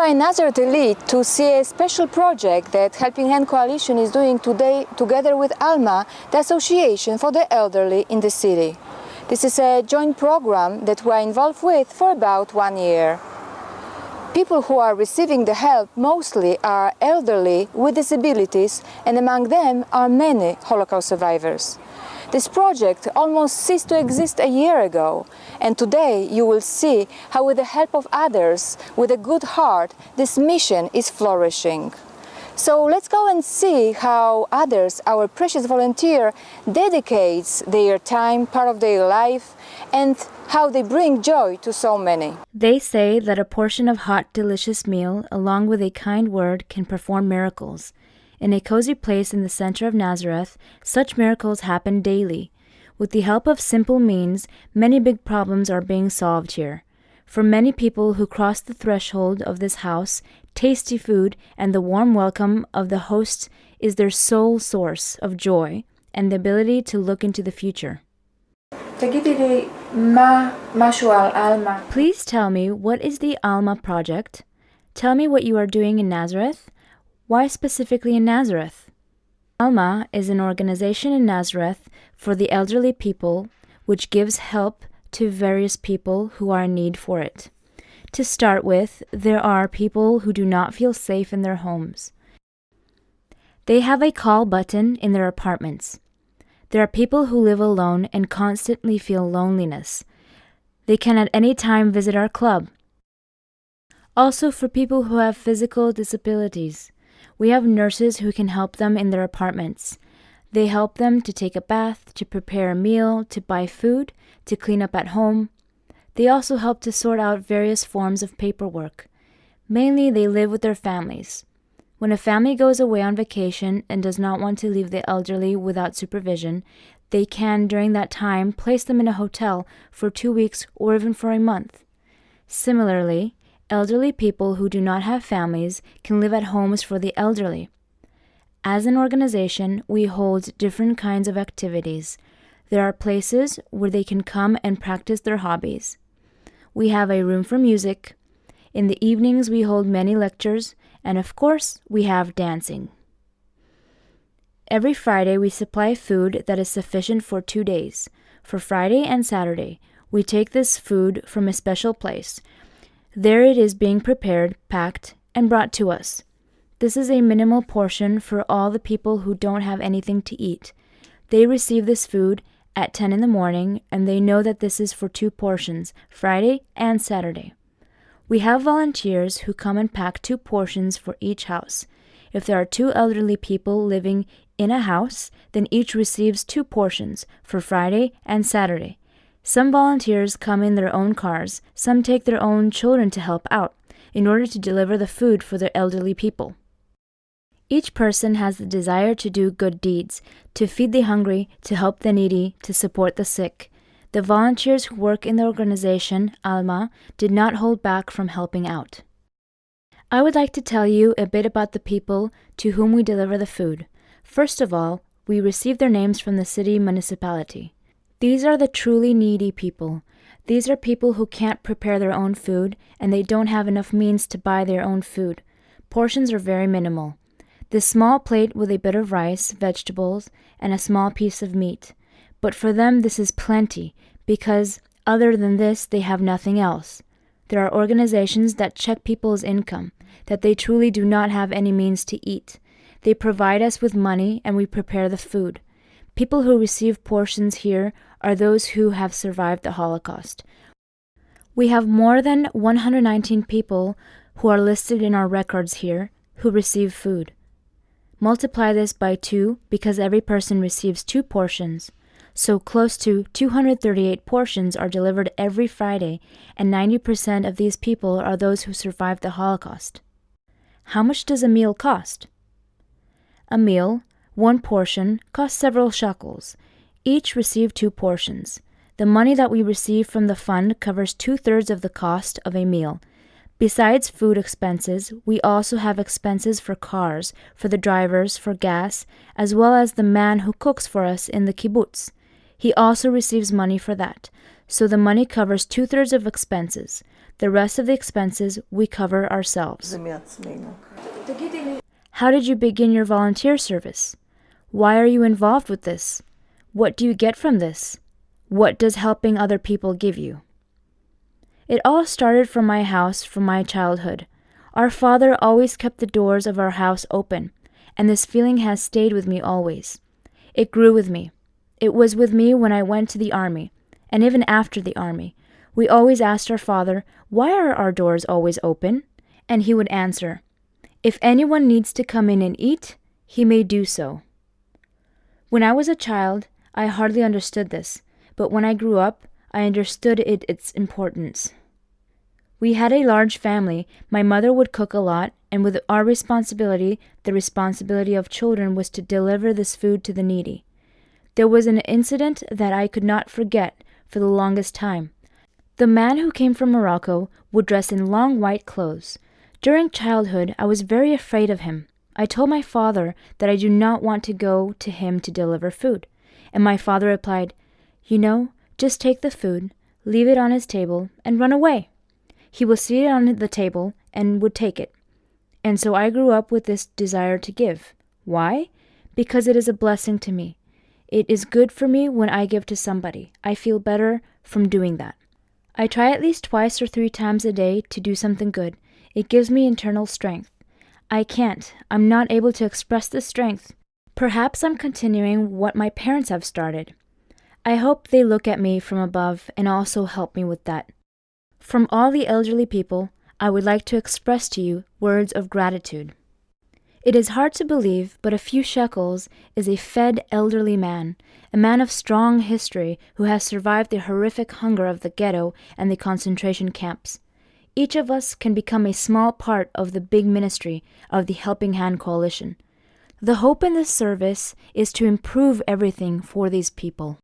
are in Nazareth Elite to see a special project that Helping Hand Coalition is doing today together with Alma, the Association for the Elderly in the city. This is a joint program that we are involved with for about 1 year. People who are receiving the help mostly are elderly with disabilities, and among them are many Holocaust survivors. This project almost ceased to exist a year ago, and today you will see how with the help of others, with a good heart, this mission is flourishing. So let's go and see how others, our precious volunteer, dedicates their time, part of their life, and how they bring joy to so many. They say that a portion of hot, delicious meal, along with a kind word, can perform miracles. In a cozy place in the center of Nazareth, such miracles happen daily. With the help of simple means, many big problems are being solved here. For many people who cross the threshold of this house, tasty food and the warm welcome of the hosts is their sole source of joy and the ability to look into the future. Please tell me, what is the Alma Project? Tell me what you are doing in Nazareth. Why specifically in Nazareth? Alma is an organization in Nazareth for the elderly people which gives help to various people who are in need for it. To start with, there are people who do not feel safe in their homes. They have a call button in their apartments. There are people who live alone and constantly feel loneliness. They can at any time visit our club. Also for people who have physical disabilities, we have nurses who can help them in their apartments. They help them to take a bath, to prepare a meal, to buy food, to clean up at home. They also help to sort out various forms of paperwork. Mainly, they live with their families. When a family goes away on vacation and does not want to leave the elderly without supervision, they can, during that time, place them in a hotel for 2 weeks or even for a month. Similarly, elderly people who do not have families can live at homes for the elderly. As an organization, we hold different kinds of activities. There are places where they can come and practice their hobbies. We have a room for music. In the evenings, we hold many lectures, and of course, we have dancing. Every Friday, we supply food that is sufficient for 2 days. For Friday and Saturday, we take this food from a special place. There it is being prepared, packed, and brought to us. This is a minimal portion for all the people who don't have anything to eat. They receive this food at 10 in the morning, and they know that this is for 2 portions, Friday and Saturday. We have volunteers who come and pack 2 portions for each house. If there are 2 elderly people living in a house, then each receives 2 portions for Friday and Saturday. Some volunteers come in their own cars, some take their own children to help out, in order to deliver the food for their elderly people. Each person has the desire to do good deeds, to feed the hungry, to help the needy, to support the sick. The volunteers who work in the organization, Alma, did not hold back from helping out. I would like to tell you a bit about the people to whom we deliver the food. First of all, we receive their names from the city municipality. These are the truly needy people. These are people who can't prepare their own food, and they don't have enough means to buy their own food. Portions are very minimal. This small plate with a bit of rice, vegetables, and a small piece of meat. But for them this is plenty, because other than this they have nothing else. There are organizations that check people's income, that they truly do not have any means to eat. They provide us with money and we prepare the food. People who receive portions here are those who have survived the Holocaust. We have more than 119 people who are listed in our records here who receive food. Multiply this by 2 because every person receives 2 portions. So close to 238 portions are delivered every Friday, and 90% of these people are those who survived the Holocaust. How much does a meal cost? A meal, 1 portion, costs several shekels. Each receive 2 portions. The money that we receive from the fund covers 2/3 of the cost of a meal. Besides food expenses, we also have expenses for cars, for the drivers, for gas, as well as the man who cooks for us in the kibbutz. He also receives money for that. so the money covers 2/3 of expenses. The rest of the expenses we cover ourselves. How did you begin your volunteer service? Why are you involved with this? What do you get from this? What does helping other people give you? It all started from my house, from my childhood. Our father always kept the doors of our house open, and this feeling has stayed with me always. It grew with me. It was with me when I went to the army, and even after the army. We always asked our father, "Why are our doors always open?" And he would answer, "If anyone needs to come in and eat, he may do so." When I was a child, I hardly understood this, but when I grew up, I understood its importance. We had a large family. My mother would cook a lot, and with our responsibility, the responsibility of children was to deliver this food to the needy. There was an incident that I could not forget for the longest time. The man who came from Morocco would dress in long white clothes. During childhood, I was very afraid of him. I told my father that I do not want to go to him to deliver food, and my father replied, "You know, just take the food, leave it on his table, and run away. He will see it on the table and would take it." And so I grew up with this desire to give. Why? Because it is a blessing to me. It is good for me when I give to somebody. I feel better from doing that. I try at least 2 or 3 times a day to do something good. It gives me internal strength. I'm not able to express this strength. Perhaps I'm continuing what my parents have started. I hope they look at me from above and also help me with that. From all the elderly people, I would like to express to you words of gratitude. It is hard to believe, but a few shekels is a fed elderly man, a man of strong history who has survived the horrific hunger of the ghetto and the concentration camps. Each of us can become a small part of the big ministry of the Helping Hand Coalition. The hope in this service is to improve everything for these people.